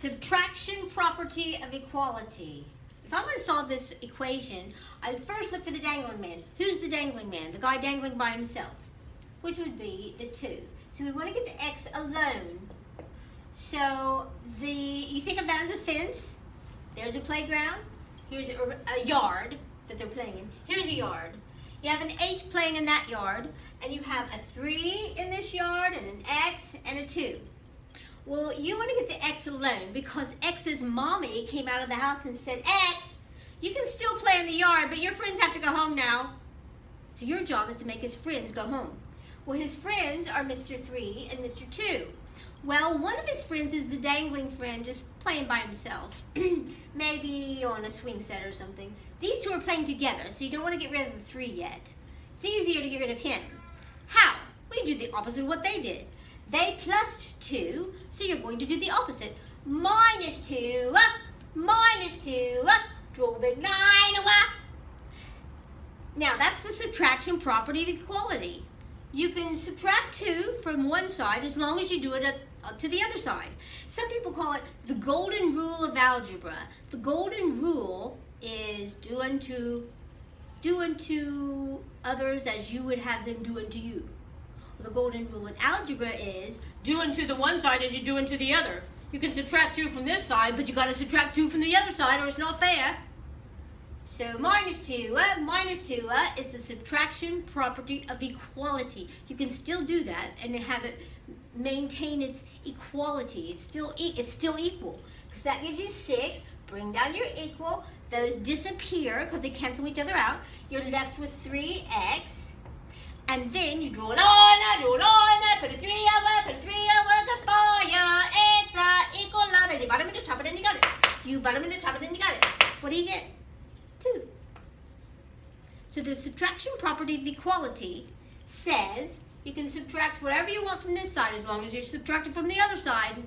Subtraction property of equality. If I'm going to solve this equation, I first look for the dangling man. Who's the dangling man? The guy dangling by himself, which would be the 2. So we want to get the x alone. So you think of that as a fence. There's a playground. Here's a yard that they're playing in. Here's a yard. You have an 8 playing in that yard, and you have a 3 in this yard, and an x, and a 2. Well, you want to get the x alone because x's mommy came out of the house and said, X, you can still play in the yard, but your friends have to go home now. So your job is to make his friends go home. Well, his friends are Mr. 3 and Mr. 2. Well, one of his friends is the dangling friend just playing by himself, maybe on a swing set or something. These 2 are playing together, so you don't want to get rid of the 3 yet. It's easier to get rid of him. How? We do the opposite of what they did. They plus 2, so you're going to do the opposite. Minus 2, minus 2, draw a big 9, Now, that's the subtraction property of equality. You can subtract 2 from one side as long as you do it up to the other side. Some people call it the golden rule of algebra. The golden rule is do unto others as you would have them do unto you. The golden rule in algebra is do unto the one side as you do unto the other. You can subtract 2 from this side, but you got to subtract 2 from the other side or it's not fair. So minus 2 is the subtraction property of equality. You can still do that and have it maintain its equality. It's still equal because that gives you 6. Bring down your equal. Those disappear because they cancel each other out. You're left with 3x. And then you draw a line, put a 3 over, goodbye, x equal line. You bottom into top and then you got it. You bottom into top and then you got it. What do you get? 2. So the subtraction property of equality says you can subtract whatever you want from this side as long as you subtract it from the other side.